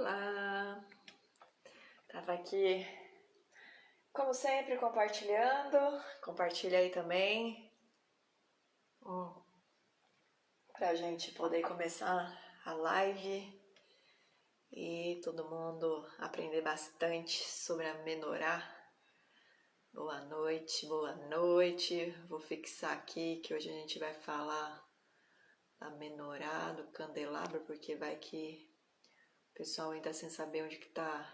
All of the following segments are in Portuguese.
Olá! Tava aqui, como sempre, compartilhando. Compartilha aí também, pra gente poder começar a live e todo mundo aprender bastante sobre a menorá. Boa noite, boa noite. Vou fixar aqui que hoje a gente vai falar da menorá, do candelabro, porque vai que o pessoal ainda sem saber onde que tá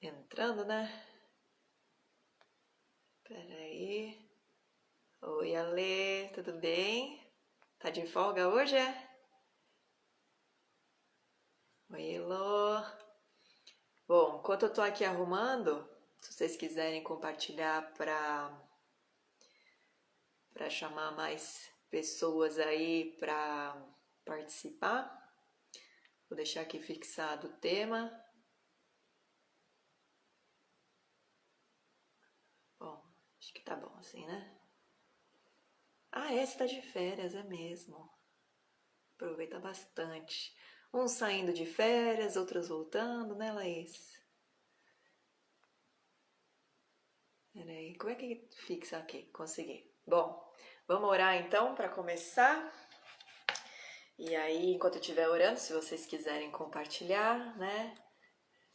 entrando, né? Peraí. Oi, Ale, tudo bem? Tá de folga hoje, é? Oi, Elô. Bom, enquanto eu tô aqui arrumando, se vocês quiserem compartilhar para chamar mais pessoas aí para participar, vou deixar aqui fixado o tema. Bom, acho que tá bom assim, né? Ah, esse tá de férias, é mesmo. Aproveita bastante. Uns saindo de férias, outros voltando, né, Laís? Peraí, como é que fixa aqui? Consegui. Bom, vamos orar então para começar. E aí, enquanto eu estiver orando, se vocês quiserem compartilhar, né?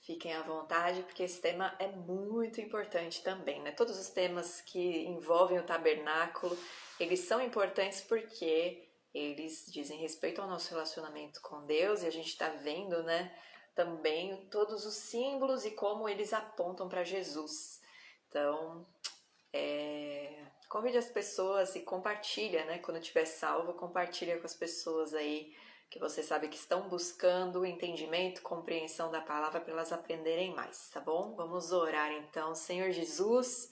Fiquem à vontade, porque esse tema é muito importante também, né? Todos os temas que envolvem o tabernáculo, eles são importantes porque eles dizem respeito ao nosso relacionamento com Deus e a gente está vendo, né? Também todos os símbolos e como eles apontam para Jesus. Então, convide as pessoas e compartilha, né? Quando estiver salvo, compartilha com as pessoas aí que você sabe que estão buscando entendimento, compreensão da palavra para elas aprenderem mais, tá bom? Vamos orar então. Senhor Jesus,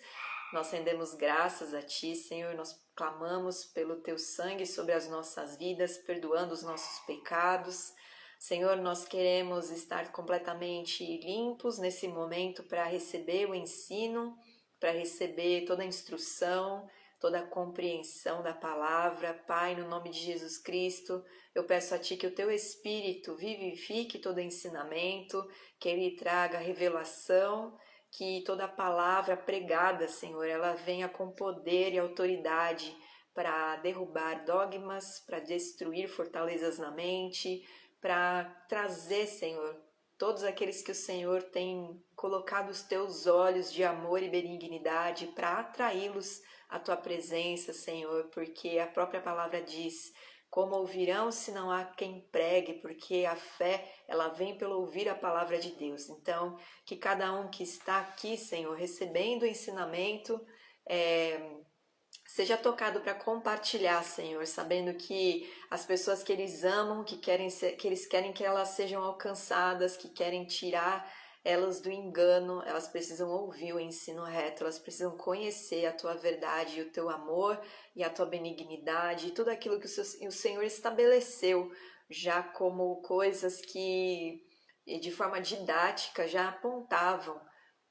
nós rendemos graças a Ti, Senhor, nós clamamos pelo Teu sangue sobre as nossas vidas, perdoando os nossos pecados. Senhor, nós queremos estar completamente limpos nesse momento para receber o ensino, para receber toda a instrução, toda a compreensão da palavra. Pai, no nome de Jesus Cristo, eu peço a Ti que o Teu Espírito vivifique todo ensinamento, que Ele traga revelação, que toda palavra pregada, Senhor, ela venha com poder e autoridade para derrubar dogmas, para destruir fortalezas na mente, para trazer, Senhor, todos aqueles que o Senhor tem colocado os Teus olhos de amor e benignidade para atraí-los à Tua presença, Senhor, porque a própria palavra diz: como ouvirão se não há quem pregue, porque a fé, ela vem pelo ouvir a palavra de Deus. Então, que cada um que está aqui, Senhor, recebendo o ensinamento, seja tocado para compartilhar, Senhor, sabendo que as pessoas que eles amam, que eles querem que elas sejam alcançadas, que querem tirar elas do engano, elas precisam ouvir o ensino reto, elas precisam conhecer a Tua verdade e o Teu amor e a Tua benignidade e tudo aquilo que o Senhor estabeleceu já como coisas que de forma didática já apontavam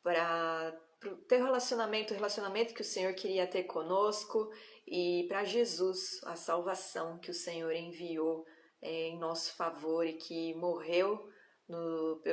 para o teu relacionamento, o relacionamento que o Senhor queria ter conosco e para Jesus, a salvação que o Senhor enviou em nosso favor e que morreu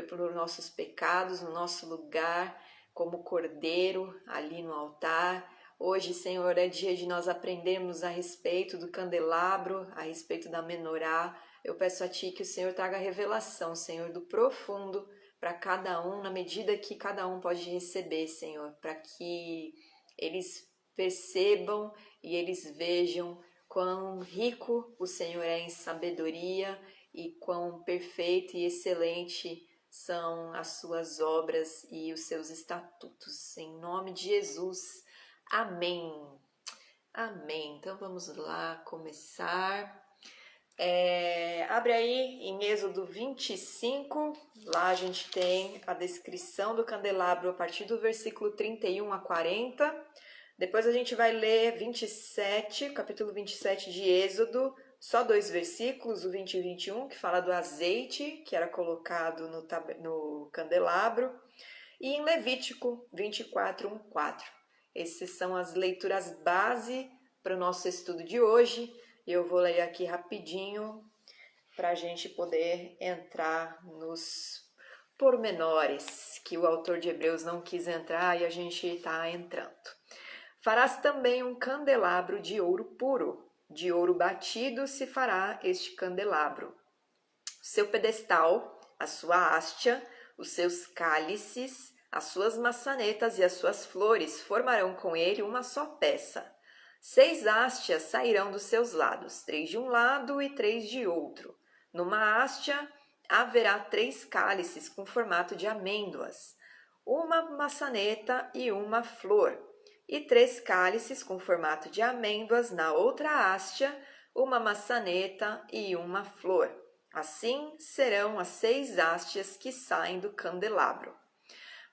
por nossos pecados, no nosso lugar, como cordeiro ali no altar. Hoje, Senhor, é dia de nós aprendermos a respeito do candelabro, a respeito da menorá. Eu peço a Ti que o Senhor traga revelação, Senhor, do profundo para cada um, na medida que cada um pode receber, Senhor, para que eles percebam e eles vejam quão rico o Senhor é em sabedoria e quão perfeito e excelente são as suas obras e os seus estatutos. Em nome de Jesus, amém. Amém. Então vamos lá começar. Abre aí em Êxodo 25, lá a gente tem a descrição do candelabro a partir do versículo 31 a 40. Depois a gente vai ler 27, capítulo 27 de Êxodo, só 2 versículos, o 20 e 21, que fala do azeite que era colocado no candelabro. E em Levítico 24, 1, 4. Essas são as leituras base para o nosso estudo de hoje. Eu vou ler aqui rapidinho para a gente poder entrar nos pormenores que o autor de Hebreus não quis entrar e a gente está entrando. Farás também um candelabro de ouro puro, de ouro batido se fará este candelabro. Seu pedestal, a sua hastia, os seus cálices, as suas maçanetas e as suas flores formarão com ele uma só peça. 6 hastias sairão dos seus lados, 3 de um lado e 3 de outro. Numa hastia haverá 3 cálices com formato de amêndoas, uma maçaneta e uma flor, e 3 cálices com formato de amêndoas na outra hastia, uma maçaneta e uma flor. Assim serão as 6 hastias que saem do candelabro.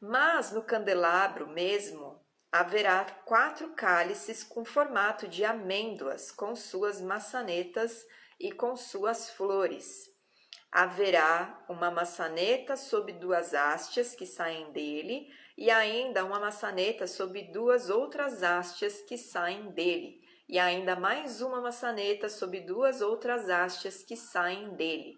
Mas no candelabro mesmo haverá 4 cálices com formato de amêndoas, com suas maçanetas e com suas flores. Haverá uma maçaneta sob 2 hastias que saem dele, e ainda uma maçaneta sob 2 outras hastias que saem dele, e ainda mais uma maçaneta sob 2 outras hastias que saem dele.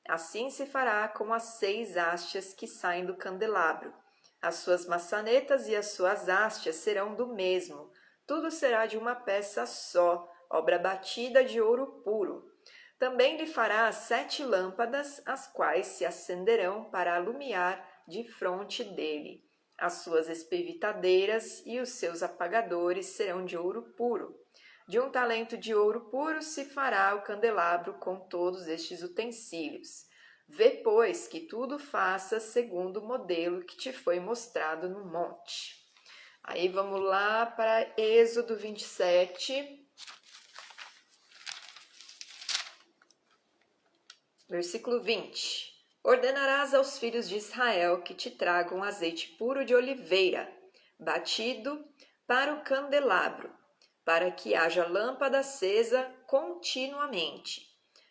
Assim se fará com as 6 hastias que saem do candelabro. As suas maçanetas e as suas hastias serão do mesmo. Tudo será de uma peça só, obra batida de ouro puro. Também lhe fará 7 lâmpadas, as quais se acenderão para alumiar defronte dele. As suas espevitadeiras e os seus apagadores serão de ouro puro. De um talento de ouro puro se fará o candelabro com todos estes utensílios. Vê, pois, que tudo faça segundo o modelo que te foi mostrado no monte. Aí vamos lá para Êxodo 27, versículo 20. Ordenarás aos filhos de Israel que te tragam azeite puro de oliveira, batido para o candelabro, para que haja lâmpada acesa continuamente.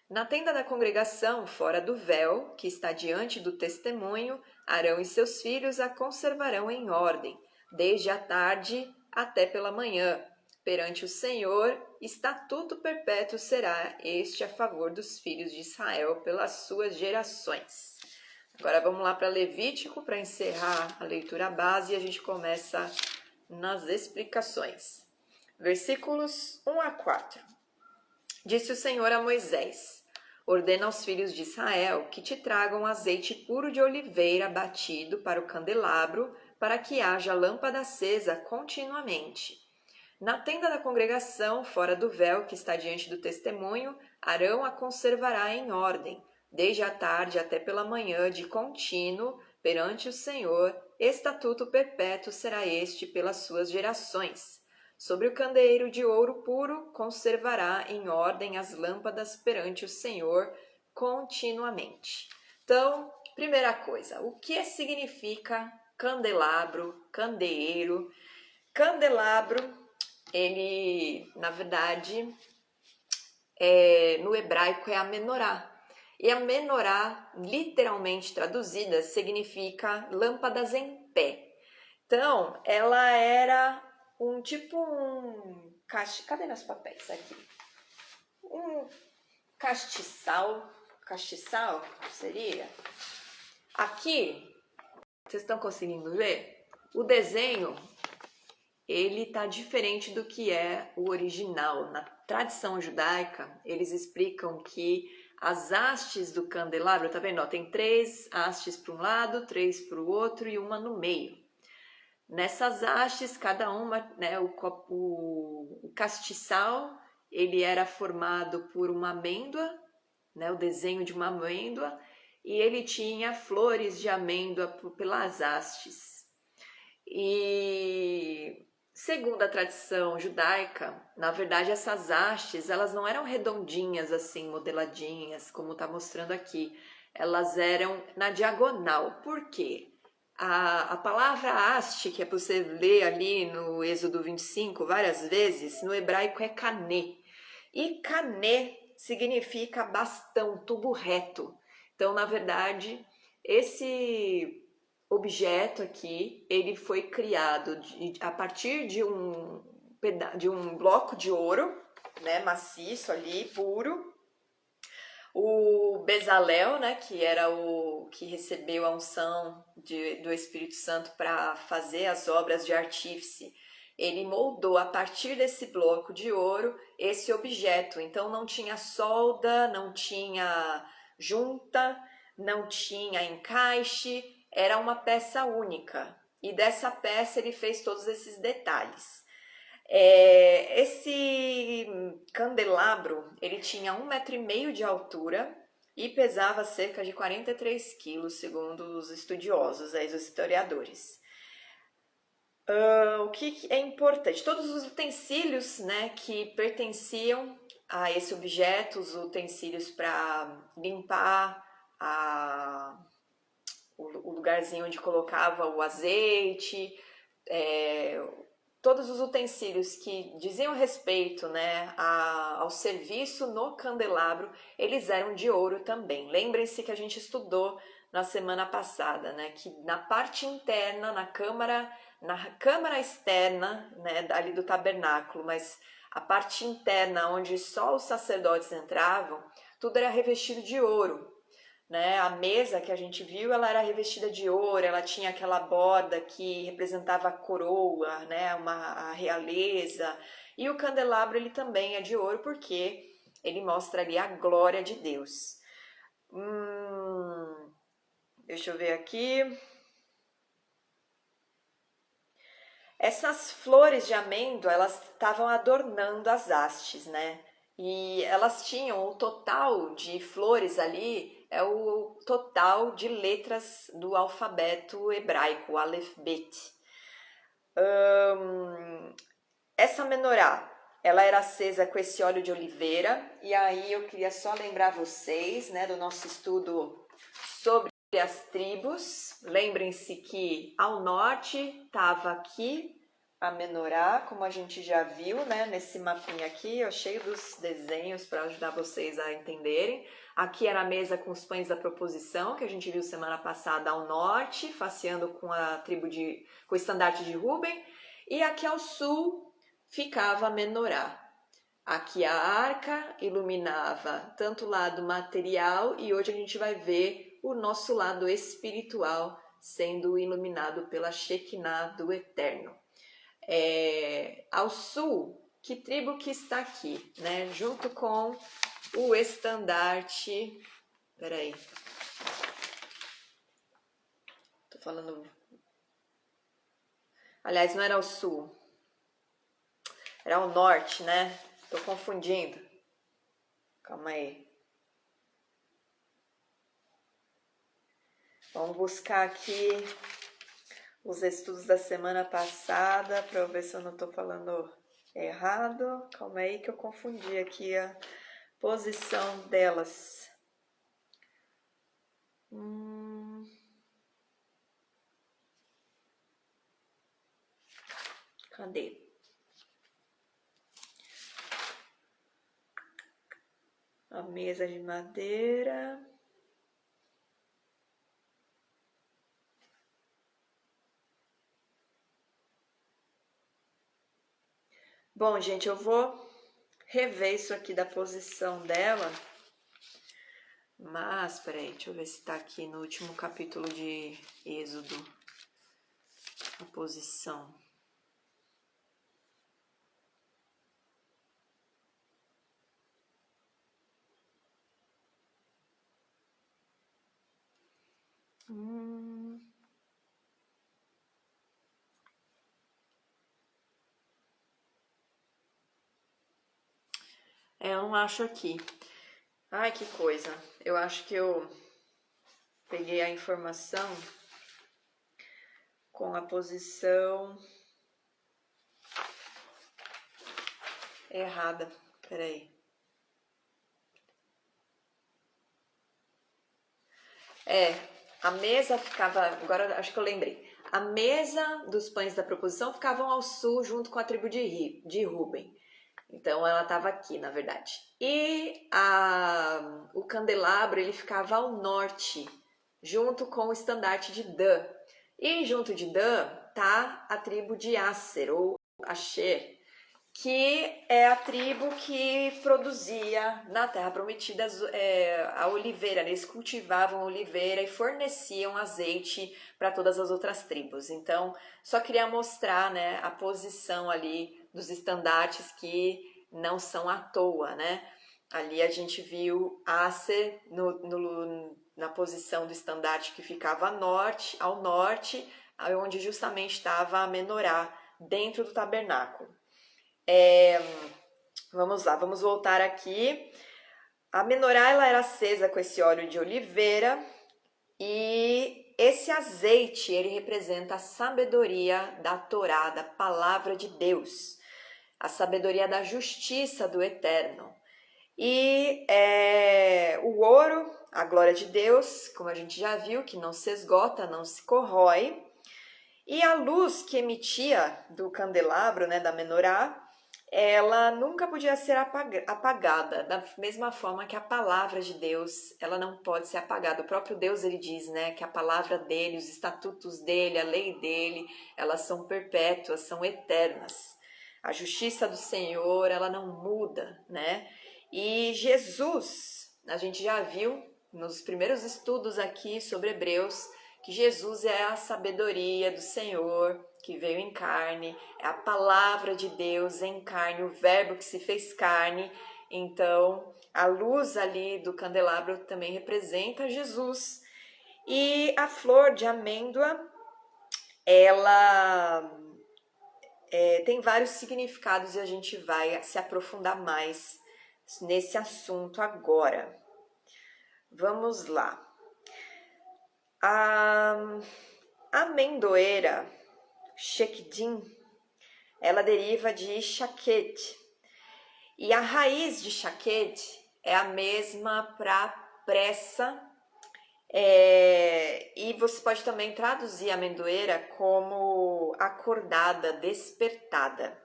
Na tenda da congregação, fora do véu, que está diante do testemunho, Arão e seus filhos a conservarão em ordem, desde a tarde até pela manhã. Perante o Senhor, estatuto perpétuo será este a favor dos filhos de Israel pelas suas gerações. Agora vamos lá para Levítico, para encerrar a leitura base, e a gente começa nas explicações. Versículos 1 a 4. Disse o Senhor a Moisés: ordena aos filhos de Israel que te tragam azeite puro de oliveira batido para o candelabro, para que haja lâmpada acesa continuamente. Na tenda da congregação, fora do véu que está diante do testemunho, Arão a conservará em ordem, desde a tarde até pela manhã, de contínuo, perante o Senhor, estatuto perpétuo será este pelas suas gerações. Sobre o candeeiro de ouro puro conservará em ordem as lâmpadas perante o Senhor continuamente. Então, primeira coisa, o que significa candelabro, candeeiro? Candelabro, ele, na verdade, no hebraico é a menorá. E a menorá, literalmente traduzida, significa lâmpadas em pé. Então, ela era cadê meus papéis aqui? Um castiçal seria? Aqui, vocês estão conseguindo ver? O desenho, ele tá diferente do que é o original. Na tradição judaica, eles explicam que as hastes do candelabro, tá vendo? Ó, tem 3 hastes para um lado, 3 para o outro e uma no meio. Nessas hastes, cada uma, né, o castiçal, ele era formado por uma amêndoa, né, o desenho de uma amêndoa, e ele tinha flores de amêndoa pelas hastes. E segundo a tradição judaica, na verdade essas hastes, elas não eram redondinhas assim, modeladinhas, como está mostrando aqui. Elas eram na diagonal. Por quê? A palavra haste, que é para você ler ali no Êxodo 25 várias vezes, no hebraico é cané. E cané significa bastão, tubo reto. Então, na verdade, esse objeto aqui, ele foi criado a partir de um bloco de ouro, né, maciço ali, puro. O Bezalel, né, que era o que recebeu a unção do Espírito Santo para fazer as obras de artífice, ele moldou a partir desse bloco de ouro esse objeto. Então não tinha solda, não tinha junta, não tinha encaixe, era uma peça única. E dessa peça ele fez todos esses detalhes. Esse candelabro, ele tinha 1,5 m de altura e pesava cerca de 43 quilos, segundo os estudiosos, os historiadores. O que é importante? Todos os utensílios, né, que pertenciam a esse objeto, os utensílios para limpar o lugarzinho onde colocava o azeite, todos os utensílios que diziam respeito, né, ao serviço no candelabro, eles eram de ouro também. Lembrem-se que a gente estudou na semana passada, né, que na parte interna, na câmara externa, né, ali do tabernáculo, mas a parte interna, onde só os sacerdotes entravam, tudo era revestido de ouro. Né? A mesa que a gente viu, ela era revestida de ouro, ela tinha aquela borda que representava a coroa, né? A realeza. E o candelabro, ele também é de ouro, porque ele mostra ali a glória de Deus. Deixa eu ver aqui. Essas flores de amêndoa, elas estavam adornando as hastes, né? E elas tinham o total de flores ali, é o total de letras do alfabeto hebraico, o Aleph Bet. Essa menorá, ela era acesa com esse óleo de oliveira, e aí eu queria só lembrar vocês, né, do nosso estudo sobre as tribos. Lembrem-se que ao norte estava aqui a menorá, como a gente já viu, né, nesse mapinha aqui, ó, cheio dos desenhos para ajudar vocês a entenderem. Aqui era a mesa com os pães da proposição, que a gente viu semana passada ao norte, faceando com a tribo com o estandarte de Ruben. E aqui ao sul ficava a menorá. Aqui a arca iluminava tanto o lado material, e hoje a gente vai ver o nosso lado espiritual sendo iluminado pela Shekinah do Eterno. Ao sul, que tribo que está aqui, né? Junto com o estandarte. Peraí. Tô falando. Aliás, não era ao sul. Era ao norte, né? Tô confundindo. Calma aí. Vamos buscar aqui os estudos da semana passada para eu ver se eu não estou falando errado. Calma aí que eu confundi aqui a posição delas. Cadê? A mesa de madeira. Bom, gente, eu vou rever isso aqui da posição dela. Mas, peraí, deixa eu ver se tá aqui no último capítulo de Êxodo. A posição. Eu não acho aqui. Ai, que coisa. Eu acho que eu peguei a informação com a posição errada. Peraí. A mesa ficava... Agora acho que eu lembrei. A mesa dos pães da proposição ficavam ao sul, junto com a tribo de Ruben. Então ela estava aqui, na verdade. E o candelabro, ele ficava ao norte, junto com o estandarte de Dan. E junto de Dan tá a tribo de Asser, ou Asher, que é a tribo que produzia na Terra Prometida a oliveira. Eles cultivavam oliveira e forneciam azeite para todas as outras tribos. Então, só queria mostrar, né, a posição ali dos estandartes que não são à toa, né? Ali a gente viu Aser na posição do estandarte que ficava ao norte, onde justamente estava a menorá dentro do tabernáculo. Vamos lá, vamos voltar aqui. A menorá ela era acesa com esse óleo de oliveira e esse azeite ele representa a sabedoria da Torá, da palavra de Deus, a sabedoria da justiça do Eterno. E o ouro, a glória de Deus, como a gente já viu, que não se esgota, não se corrói. E a luz que emitia do candelabro, né, da menorá, ela nunca podia ser apagada, da mesma forma que a palavra de Deus, ela não pode ser apagada. O próprio Deus, ele diz, né, que a palavra dele, os estatutos dele, a lei dele, elas são perpétuas, são eternas. A justiça do Senhor, ela não muda, né? E Jesus, a gente já viu nos primeiros estudos aqui sobre Hebreus, que Jesus é a sabedoria do Senhor, que veio em carne, é a palavra de Deus em carne, o verbo que se fez carne. Então, a luz ali do candelabro também representa Jesus. E a flor de amêndoa, ela tem vários significados e a gente vai se aprofundar mais nesse assunto agora. Vamos lá. A amendoeira, shekdim, ela deriva de shaket. E a raiz de shaket é a mesma para pressa. E você pode também traduzir a amendoeira como acordada, despertada.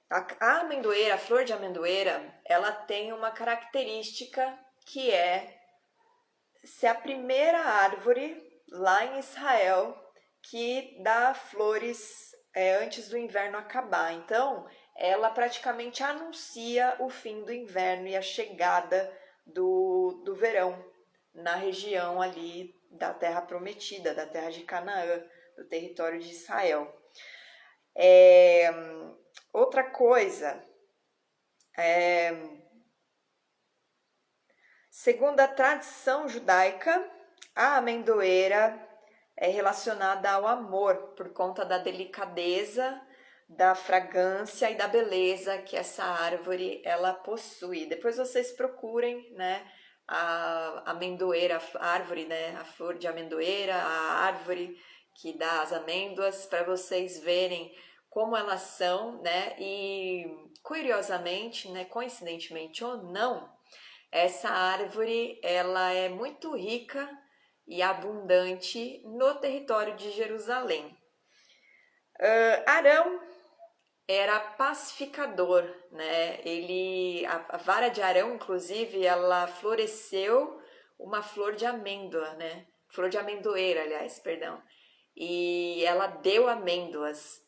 A amendoeira, a flor de amendoeira, ela tem uma característica que é ser a primeira árvore lá em Israel que dá flores antes do inverno acabar. Então, ela praticamente anuncia o fim do inverno e a chegada do verão na região ali da Terra Prometida, da Terra de Canaã, do território de Israel. Outra coisa, segundo a tradição judaica, a amendoeira é relacionada ao amor por conta da delicadeza, da fragrância e da beleza que essa árvore ela possui. Depois vocês procurem, né, a amendoeira, a árvore, né, a flor de amendoeira, a árvore que dá as amêndoas, para vocês verem como elas são, né? E curiosamente, né, coincidentemente ou não, essa árvore ela é muito rica e abundante no território de Jerusalém. Arão era pacificador, né? A vara de Arão, inclusive, ela floresceu uma flor de amêndoa, né? Flor de amendoeira, aliás, perdão. E ela deu amêndoas.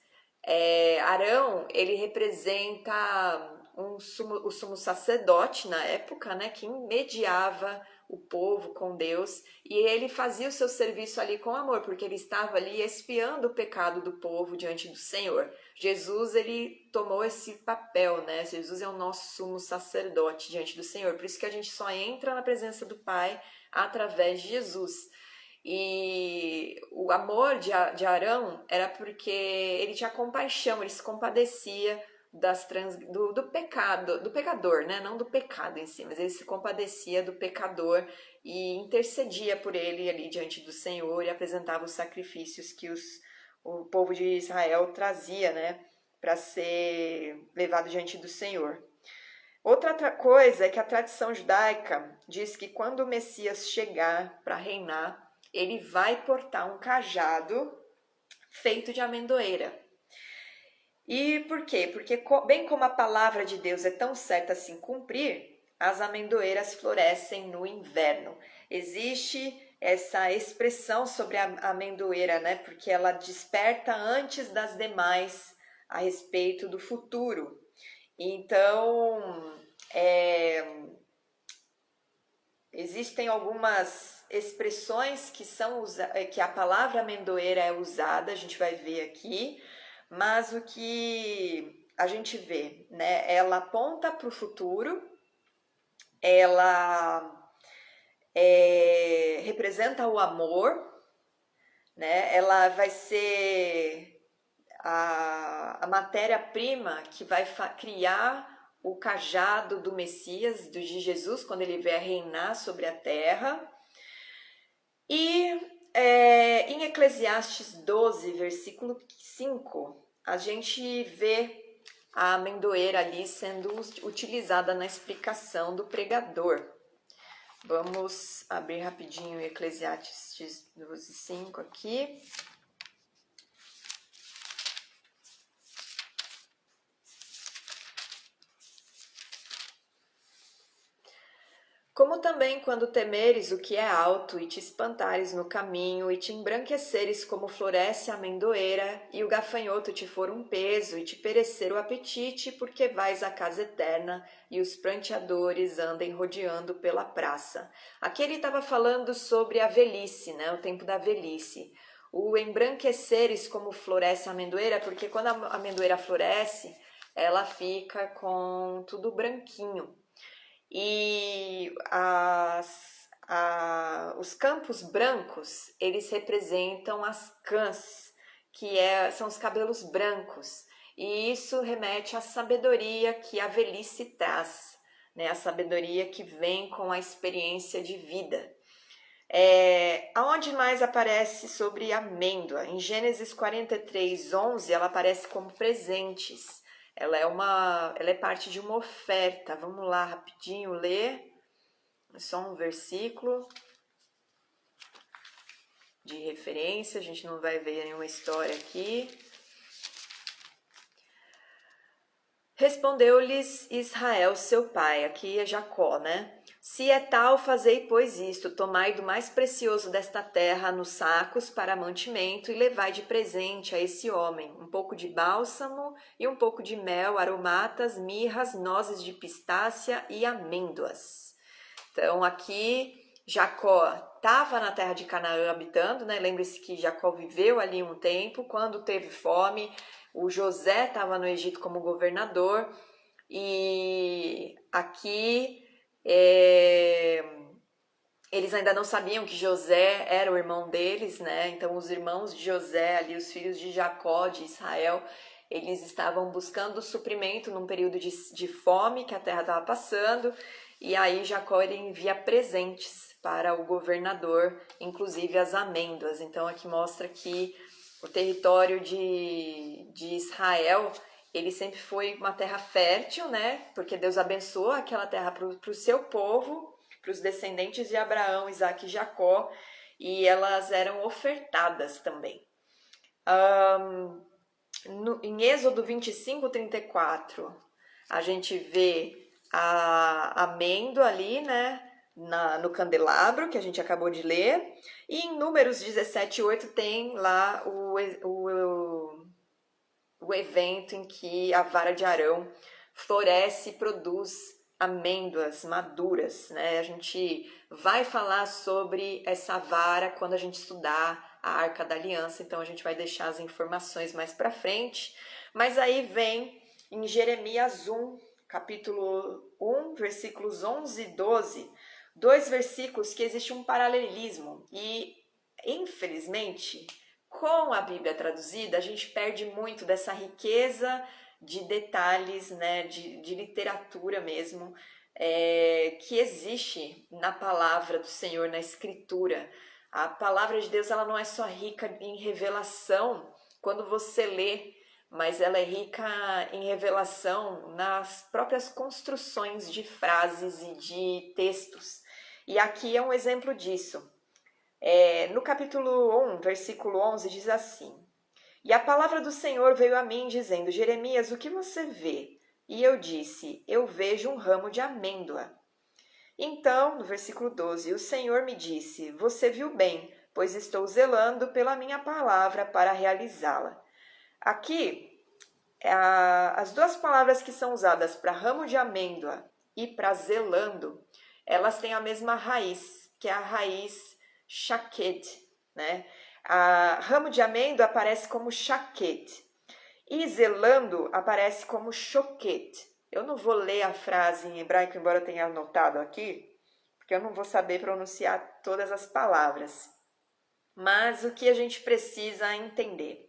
Arão, ele representa o sumo sacerdote na época, né? Que mediava o povo com Deus, e ele fazia o seu serviço ali com amor, porque ele estava ali expiando o pecado do povo diante do Senhor. Jesus, ele tomou esse papel, né? Jesus é o nosso sumo sacerdote diante do Senhor, por isso que a gente só entra na presença do Pai através de Jesus. E o amor de Arão era porque ele tinha compaixão, ele se compadecia do pecado, do pecador, né? Não do pecado em si, mas ele se compadecia do pecador e intercedia por ele ali diante do Senhor e apresentava os sacrifícios que o povo de Israel trazia, né? Para ser levado diante do Senhor. Outra coisa é que a tradição judaica diz que quando o Messias chegar para reinar, ele vai portar um cajado feito de amendoeira. E por quê? Porque bem como a palavra de Deus é tão certa a se cumprir, as amendoeiras florescem no inverno. Existe essa expressão sobre a amendoeira, né? Porque ela desperta antes das demais a respeito do futuro. Então, existem algumas expressões que a palavra amendoeira é usada, a gente vai ver aqui, mas o que a gente vê, né? Ela aponta para o futuro, ela representa o amor, né? Ela vai ser a matéria-prima que vai criar o cajado do Messias, de Jesus, quando ele vier reinar sobre a terra. E em Eclesiastes 12, versículo 5, a gente vê a amendoeira ali sendo utilizada na explicação do pregador. Vamos abrir rapidinho Eclesiastes 12, 5 aqui. Como também quando temeres o que é alto, e te espantares no caminho, e te embranqueceres como floresce a amendoeira, e o gafanhoto te for um peso, e te perecer o apetite, porque vais à casa eterna, e os pranteadores andem rodeando pela praça. Aqui ele estava falando sobre a velhice, né? O tempo da velhice. O embranqueceres como floresce a amendoeira, porque quando a amendoeira floresce, ela fica com tudo branquinho. E os campos brancos, eles representam as cãs, são os cabelos brancos. E isso remete à sabedoria que a velhice traz, né? A sabedoria que vem com a experiência de vida. Aonde mais aparece sobre amêndoa? Em Gênesis 43, 11, ela aparece como presentes. Ela é parte de uma oferta. Vamos lá rapidinho ler. Só um versículo de referência. A gente não vai ver nenhuma história aqui. Respondeu-lhes Israel, seu pai. Aqui é Jacó, né? Se é tal, fazei, pois, isto: tomai do mais precioso desta terra nos sacos para mantimento, e levai de presente a esse homem um pouco de bálsamo e um pouco de mel, aromatas, mirras, nozes de pistácia e amêndoas. Então, aqui Jacó estava na terra de Canaã habitando, né? Lembre-se que Jacó viveu ali um tempo. Quando teve fome, o José estava no Egito como governador, e aqui eles ainda não sabiam que José era o irmão deles, né? Então os irmãos de José, ali os filhos de Jacó, de Israel, eles estavam buscando suprimento num período de fome que a terra estava passando, e aí Jacó ele envia presentes para o governador, inclusive as amêndoas. Então aqui mostra que o território de Israel, ele sempre foi uma terra fértil, né? Porque Deus abençoou aquela terra para o seu povo, para os descendentes de Abraão, Isaac e Jacó, e elas eram ofertadas também. Em Êxodo 25, 34, a gente vê a amêndoa ali, né? No candelabro, que a gente acabou de ler. E em Números 17, 8 tem lá o evento em que a vara de Arão floresce e produz amêndoas maduras, né? A gente vai falar sobre essa vara quando a gente estudar a Arca da Aliança, então a gente vai deixar as informações mais para frente. Mas aí vem em Jeremias 1, capítulo 1, versículos 11 e 12, dois versículos que existe um paralelismo, e infelizmente com a Bíblia traduzida a gente perde muito dessa riqueza de detalhes, né, de literatura mesmo, que existe na palavra do Senhor, na Escritura. A palavra de Deus ela não é só rica em revelação quando você lê, mas ela é rica em revelação nas próprias construções de frases e de textos. E aqui é um exemplo disso. No capítulo 1, versículo 11, diz assim: E a palavra do Senhor veio a mim, dizendo: Jeremias, o que você vê? E eu disse: Eu vejo um ramo de amêndoa. Então, no versículo 12, o Senhor me disse: Você viu bem, pois estou zelando pela minha palavra para realizá-la. Aqui, as duas palavras que são usadas para ramo de amêndoa e para zelando, elas têm a mesma raiz, que é a raiz shaked, né? A ramo de amêndoa aparece como shaked e zelando aparece como shoket. Eu não vou ler a frase em hebraico, embora eu tenha anotado aqui, porque eu não vou saber pronunciar todas as palavras. Mas o que a gente precisa entender?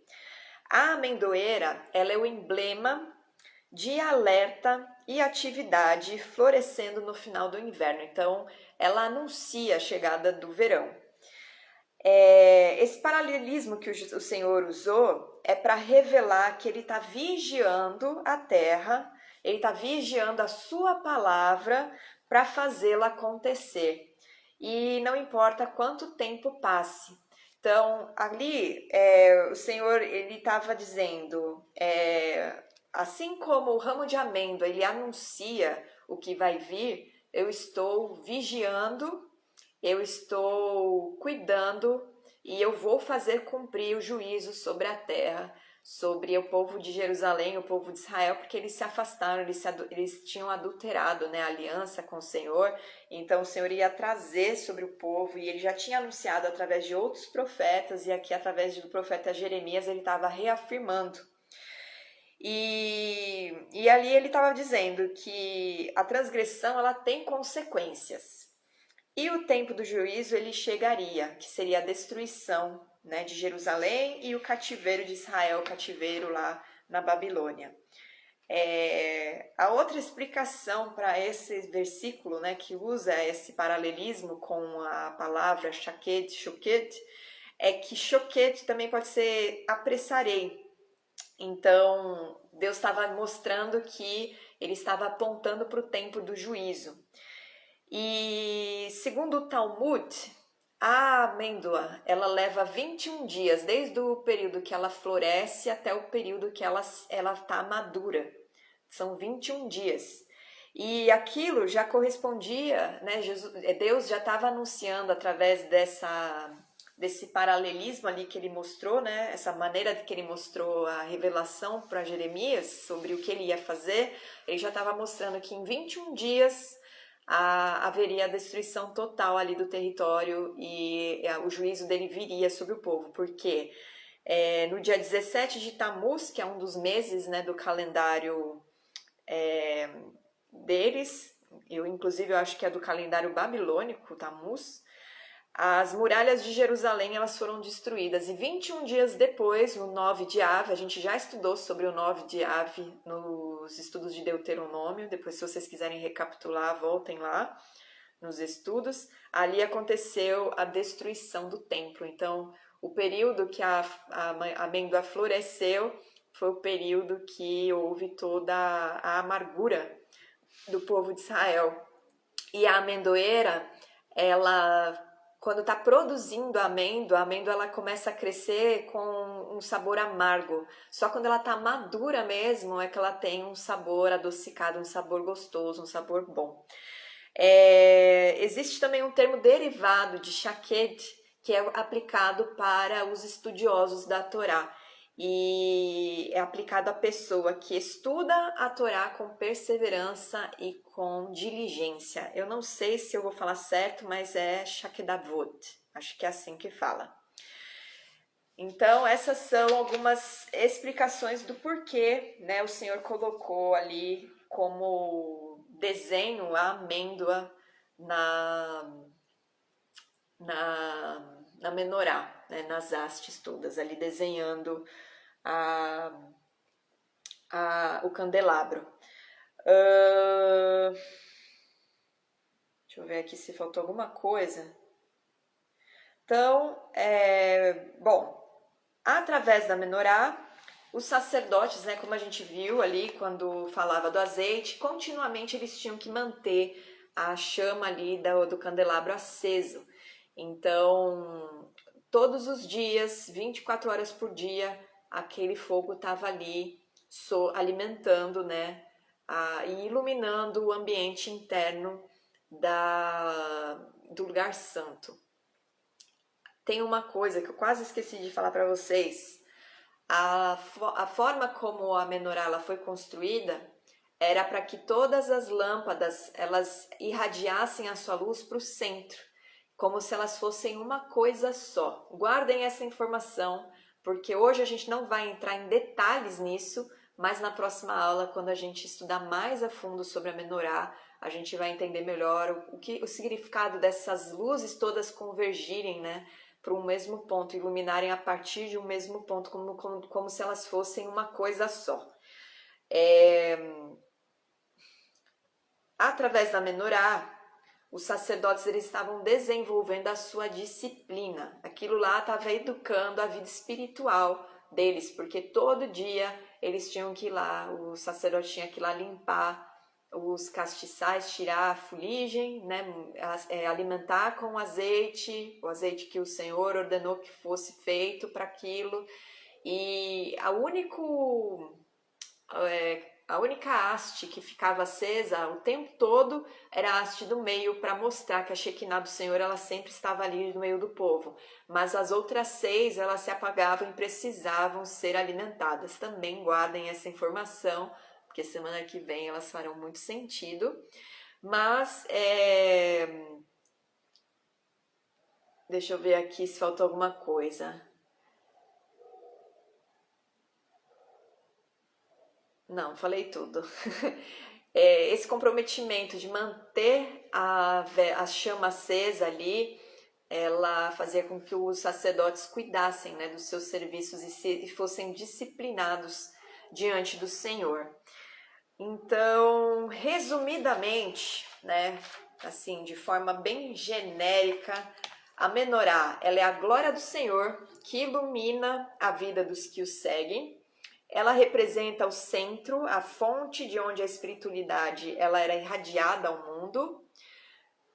A amendoeira, ela é o emblema de alerta e atividade florescendo no final do inverno. Então, ela anuncia a chegada do verão. Esse paralelismo que o Senhor usou é para revelar que ele está vigiando a terra, ele está vigiando a sua palavra para fazê-la acontecer. E não importa quanto tempo passe. Então, ali, o Senhor, ele estava dizendo, assim como o ramo de amêndoa, ele anuncia o que vai vir, eu estou vigiando, eu estou cuidando e eu vou fazer cumprir o juízo sobre a terra, sobre o povo de Jerusalém, o povo de Israel, porque eles se afastaram, eles tinham adulterado, né, a aliança com o Senhor. Então o Senhor ia trazer sobre o povo, e ele já tinha anunciado através de outros profetas, e aqui através do profeta Jeremias ele estava reafirmando. E ali ele estava dizendo que a transgressão ela tem consequências. E o tempo do juízo ele chegaria, que seria a destruição, né, de Jerusalém e o cativeiro de Israel, o cativeiro lá na Babilônia. A outra explicação para esse versículo, né, que usa esse paralelismo com a palavra shaked, shoket, é que shoket também pode ser apressarei. Então, Deus estava mostrando que ele estava apontando para o tempo do juízo. E segundo o Talmud, a amêndoa, ela leva 21 dias, desde o período que ela floresce até o período que ela está madura. São 21 dias. E aquilo já correspondia, né? Deus já estava anunciando através desse paralelismo ali que ele mostrou, né? Essa maneira que ele mostrou a revelação para Jeremias sobre o que ele ia fazer. Ele já estava mostrando que em 21 dias haveria a destruição total ali do território e o juízo dele viria sobre o povo, porque no dia 17 de Tammuz, que é um dos meses, né, do calendário deles, inclusive eu acho que é do calendário babilônico, Tammuz, as muralhas de Jerusalém elas foram destruídas, e 21 dias depois, o 9 de Av, a gente já estudou sobre o 9 de Av nos estudos de Deuteronômio, depois se vocês quiserem recapitular, voltem lá nos estudos, ali aconteceu a destruição do templo. Então, o período que a amêndoa floresceu foi o período que houve toda a amargura do povo de Israel. E a amendoeira, ela, quando está produzindo a amêndoa ela começa a crescer com um sabor amargo. Só quando ela está madura mesmo é que ela tem um sabor adocicado, um sabor gostoso, um sabor bom. Existe também um termo derivado de shaked, que é aplicado para os estudiosos da Torá. E é aplicado à pessoa que estuda a Torá com perseverança e com diligência. Eu não sei se eu vou falar certo, mas é shakedavot. Acho que é assim que fala. Então, essas são algumas explicações do porquê, né, o Senhor colocou ali como desenho a amêndoa na menorá, né, nas hastes todas, ali desenhando o candelabro. Deixa eu ver aqui se faltou alguma coisa. Então, bom, através da menorá, os sacerdotes, né, como a gente viu ali quando falava do azeite, continuamente eles tinham que manter a chama ali do candelabro aceso. Então, todos os dias, 24 horas por dia, aquele fogo estava ali alimentando, né, e iluminando o ambiente interno do lugar santo. Tem uma coisa que eu quase esqueci de falar para vocês. A forma como a menorá ela foi construída era para que todas as lâmpadas elas irradiassem a sua luz para o centro, como se elas fossem uma coisa só. Guardem essa informação, porque hoje a gente não vai entrar em detalhes nisso, mas na próxima aula, quando a gente estudar mais a fundo sobre a menorá, a gente vai entender melhor o significado dessas luzes todas convergirem, né, para um mesmo ponto, iluminarem a partir de um mesmo ponto, como se elas fossem uma coisa só. Através da menorá, os sacerdotes eles estavam desenvolvendo a sua disciplina. Aquilo lá estava educando a vida espiritual deles, porque todo dia eles tinham que ir lá, o sacerdote tinha que ir lá limpar os castiçais, tirar a fuligem, né, alimentar com azeite, o azeite que o Senhor ordenou que fosse feito para aquilo. E a única haste que ficava acesa o tempo todo era a haste do meio, para mostrar que a Shekinah do Senhor ela sempre estava ali no meio do povo. Mas as outras 6 elas se apagavam e precisavam ser alimentadas. Também guardem essa informação, porque semana que vem elas farão muito sentido. Mas deixa eu ver aqui se faltou alguma coisa. Não, falei tudo. Esse comprometimento de manter a chama acesa ali, ela fazia com que os sacerdotes cuidassem, né, dos seus serviços e fossem disciplinados diante do Senhor. Então, resumidamente, né, assim, de forma bem genérica, a menorá, ela é a glória do Senhor que ilumina a vida dos que o seguem. Ela representa o centro, a fonte de onde a espiritualidade ela era irradiada ao mundo.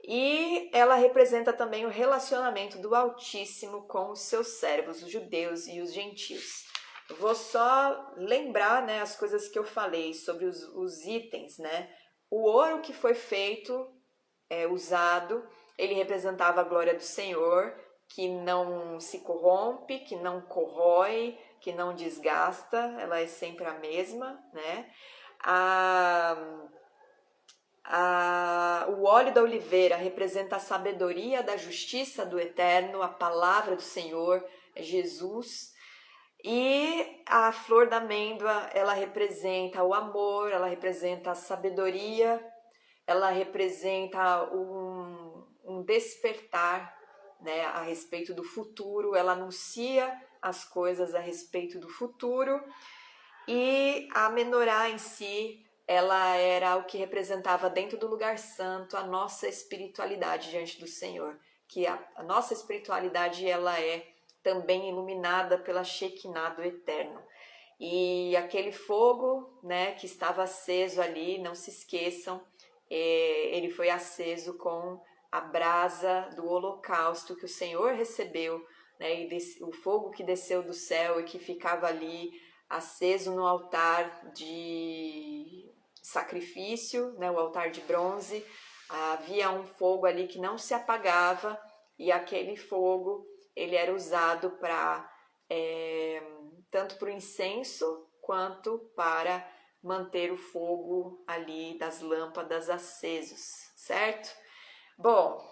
E ela representa também o relacionamento do Altíssimo com os seus servos, os judeus e os gentios. Eu vou só lembrar, né, as coisas que eu falei sobre os itens, né? O ouro que foi feito, usado, ele representava a glória do Senhor, que não se corrompe, que não corrói, que não desgasta, ela é sempre a mesma, né? O óleo da oliveira representa a sabedoria da justiça do Eterno, a palavra do Senhor, Jesus. E a flor da amêndoa, ela representa o amor, ela representa a sabedoria, ela representa um despertar, né, a respeito do futuro, ela anuncia as coisas a respeito do futuro. E a menorá em si, ela era o que representava dentro do lugar santo a nossa espiritualidade diante do Senhor, que a nossa espiritualidade ela é também iluminada pela Shekinah do Eterno. E aquele fogo, né, que estava aceso ali, não se esqueçam, ele foi aceso com a brasa do holocausto que o Senhor recebeu, né, e o fogo que desceu do céu e que ficava ali aceso no altar de sacrifício, né, o altar de bronze. Havia um fogo ali que não se apagava, e aquele fogo ele era usado para tanto para o incenso quanto para manter o fogo ali das lâmpadas acesos, certo? Bom,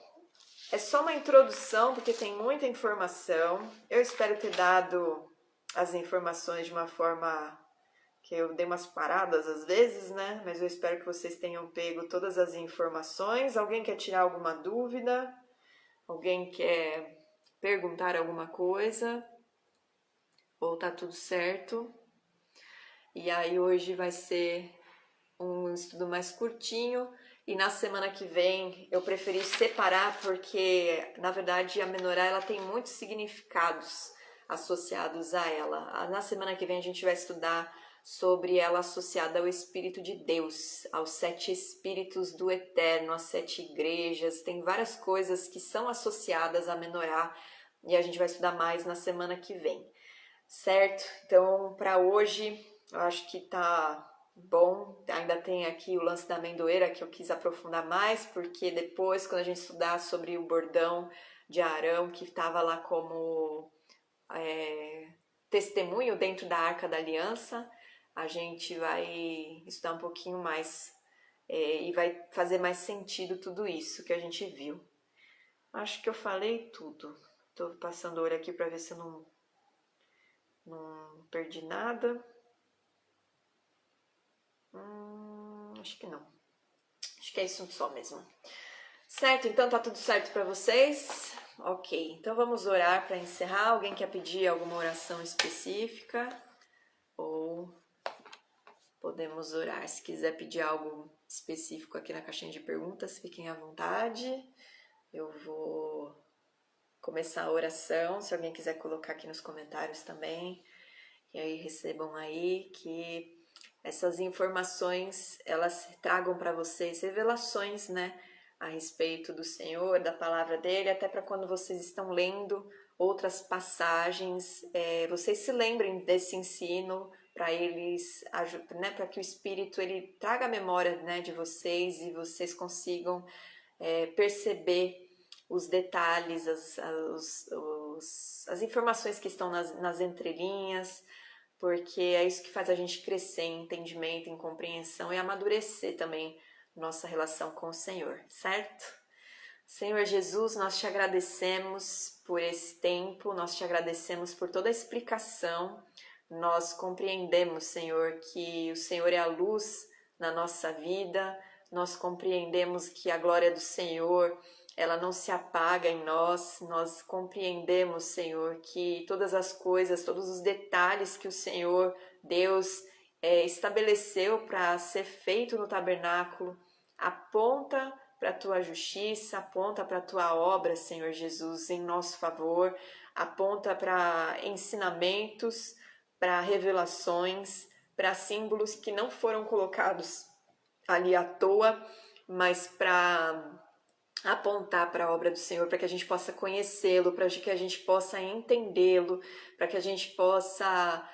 é só uma introdução porque tem muita informação. Eu espero ter dado as informações de uma forma que eu dei umas paradas às vezes, né? Mas eu espero que vocês tenham pego todas as informações. Alguém quer tirar alguma dúvida? Alguém quer perguntar alguma coisa? Ou tá tudo certo? E aí hoje vai ser um estudo mais curtinho, e na semana que vem eu preferi separar porque, na verdade, a menorá ela tem muitos significados associados a ela. Na semana que vem a gente vai estudar sobre ela associada ao Espírito de Deus, aos 7 Espíritos do Eterno, às 7 igrejas. Tem várias coisas que são associadas à menorá e a gente vai estudar mais na semana que vem, certo? Então, para hoje, eu acho que tá bom. Ainda tem aqui o lance da amendoeira que eu quis aprofundar mais, porque depois, quando a gente estudar sobre o bordão de Arão, que estava lá como testemunho dentro da Arca da Aliança, a gente vai estudar um pouquinho mais e vai fazer mais sentido tudo isso que a gente viu. Acho que eu falei tudo. Estou passando o olho aqui para ver se eu não perdi nada. Acho que não. Acho que é isso só mesmo. Certo? Então tá tudo certo para vocês? Ok. Então vamos orar para encerrar. Alguém quer pedir alguma oração específica? Ou podemos orar. Se quiser pedir algo específico aqui na caixinha de perguntas, fiquem à vontade. Eu vou começar a oração. Se alguém quiser colocar aqui nos comentários também. E aí recebam aí que essas informações, elas tragam para vocês revelações, né, a respeito do Senhor, da palavra dele, até para quando vocês estão lendo outras passagens, vocês se lembrem desse ensino, para eles, né, para que o Espírito ele traga a memória, né, de vocês e vocês consigam perceber os detalhes, as informações que estão nas entrelinhas, porque é isso que faz a gente crescer em entendimento, em compreensão e amadurecer também nossa relação com o Senhor, certo? Senhor Jesus, nós te agradecemos por esse tempo, nós te agradecemos por toda a explicação, nós compreendemos, Senhor, que o Senhor é a luz na nossa vida, nós compreendemos que a glória do Senhor ela não se apaga em nós compreendemos, Senhor, que todas as coisas, todos os detalhes que o Senhor, Deus, estabeleceu para ser feito no tabernáculo, aponta para a Tua justiça, aponta para a Tua obra, Senhor Jesus, em nosso favor, aponta para ensinamentos, para revelações, para símbolos que não foram colocados ali à toa, mas para apontar para a obra do Senhor, para que a gente possa conhecê-lo, para que a gente possa entendê-lo, para que a gente possa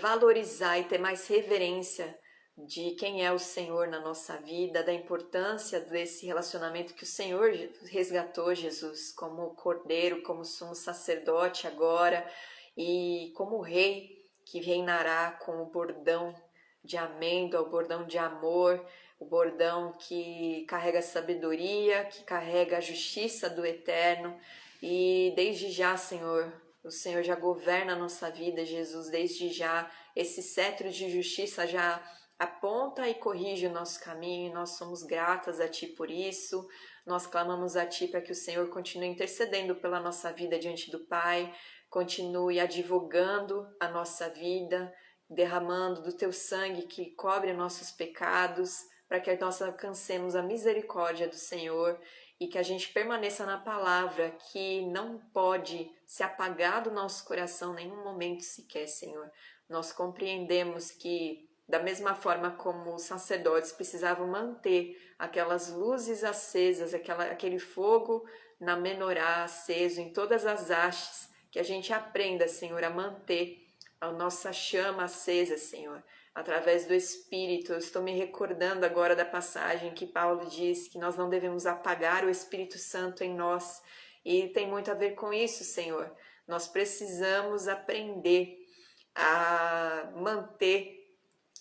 valorizar e ter mais reverência de quem é o Senhor na nossa vida, da importância desse relacionamento que o Senhor resgatou Jesus como Cordeiro, como sumo sacerdote agora e como Rei que reinará com o bordão de amêndoa, o bordão de amor, o bordão que carrega a sabedoria, que carrega a justiça do Eterno. E desde já, Senhor, o Senhor já governa a nossa vida, Jesus, desde já. Esse cetro de justiça já aponta e corrige o nosso caminho, e nós somos gratas a Ti por isso. Nós clamamos a Ti para que o Senhor continue intercedendo pela nossa vida diante do Pai, continue advogando a nossa vida, derramando do Teu sangue que cobre nossos pecados, para que nós alcancemos a misericórdia do Senhor e que a gente permaneça na palavra que não pode se apagar do nosso coração em nenhum momento sequer, Senhor. Nós compreendemos que, da mesma forma como os sacerdotes precisavam manter aquelas luzes acesas, aquele fogo na menorá aceso em todas as hastes, que a gente aprenda, Senhor, a manter a nossa chama acesa, Senhor, através do Espírito. Eu estou me recordando agora da passagem que Paulo diz que nós não devemos apagar o Espírito Santo em nós, e tem muito a ver com isso, Senhor. Nós precisamos aprender a manter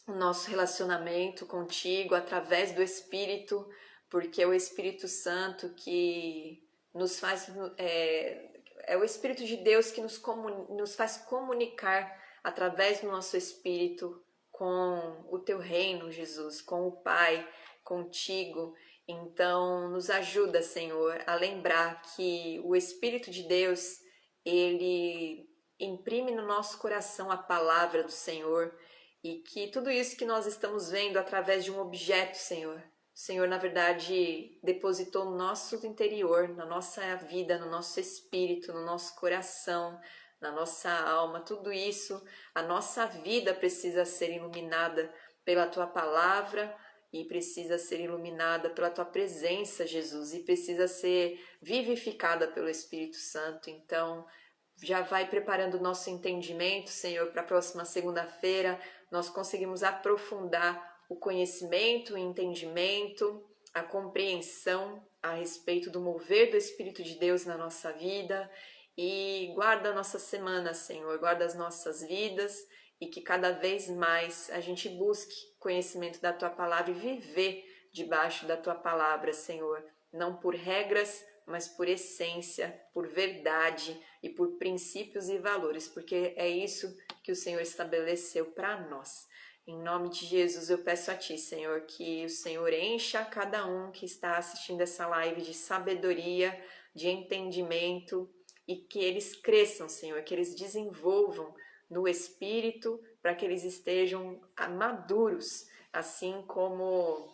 o nosso relacionamento contigo através do Espírito, porque é o Espírito Santo que nos faz, é o Espírito de Deus que nos faz comunicar através do nosso Espírito com o Teu reino, Jesus, com o Pai, contigo. Então, nos ajuda, Senhor, a lembrar que o Espírito de Deus, ele imprime no nosso coração a palavra do Senhor e que tudo isso que nós estamos vendo através de um objeto, Senhor, o Senhor, na verdade, depositou no nosso interior, na nossa vida, no nosso espírito, no nosso coração, na nossa alma, tudo isso, a nossa vida precisa ser iluminada pela Tua palavra e precisa ser iluminada pela Tua presença, Jesus, e precisa ser vivificada pelo Espírito Santo. Então, já vai preparando o nosso entendimento, Senhor, para a próxima segunda-feira nós conseguimos aprofundar o conhecimento, o entendimento, a compreensão a respeito do mover do Espírito de Deus na nossa vida e guarda a nossa semana, Senhor, guarda as nossas vidas e que cada vez mais a gente busque conhecimento da Tua Palavra e viver debaixo da Tua Palavra, Senhor, não por regras, mas por essência, por verdade e por princípios e valores, porque é isso que o Senhor estabeleceu para nós. Em nome de Jesus, eu peço a Ti, Senhor, que o Senhor encha cada um que está assistindo essa live de sabedoria, de entendimento e que eles cresçam, Senhor, que eles desenvolvam no Espírito para que eles estejam maduros, assim como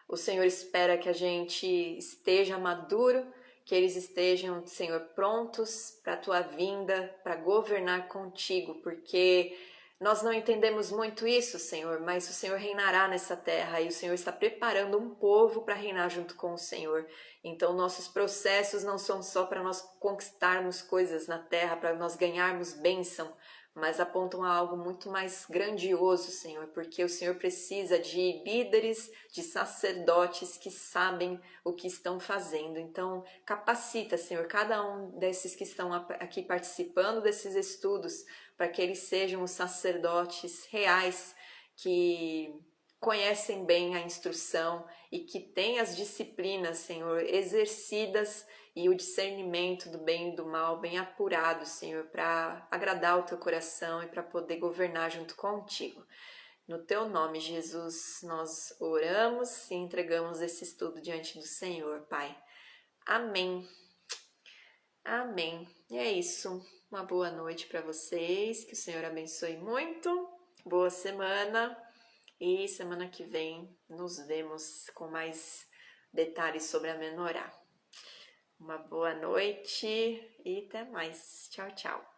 o Senhor espera que a gente esteja maduro, que eles estejam, Senhor, prontos para a Tua vinda, para governar contigo, porque nós não entendemos muito isso, Senhor, mas o Senhor reinará nessa terra e o Senhor está preparando um povo para reinar junto com o Senhor. Então, nossos processos não são só para nós conquistarmos coisas na terra, para nós ganharmos bênção, mas apontam a algo muito mais grandioso, Senhor, porque o Senhor precisa de líderes, de sacerdotes que sabem o que estão fazendo. Então, capacita, Senhor, cada um desses que estão aqui participando desses estudos, para que eles sejam os sacerdotes reais que conhecem bem a instrução e que têm as disciplinas, Senhor, exercidas e o discernimento do bem e do mal bem apurado, Senhor, para agradar o Teu coração e para poder governar junto contigo. No Teu nome, Jesus, nós oramos e entregamos esse estudo diante do Senhor, Pai. Amém. Amém. E é isso. Uma boa noite para vocês. Que o Senhor abençoe muito. Boa semana. E semana que vem nos vemos com mais detalhes sobre a menorá. Uma boa noite e até mais. Tchau, tchau.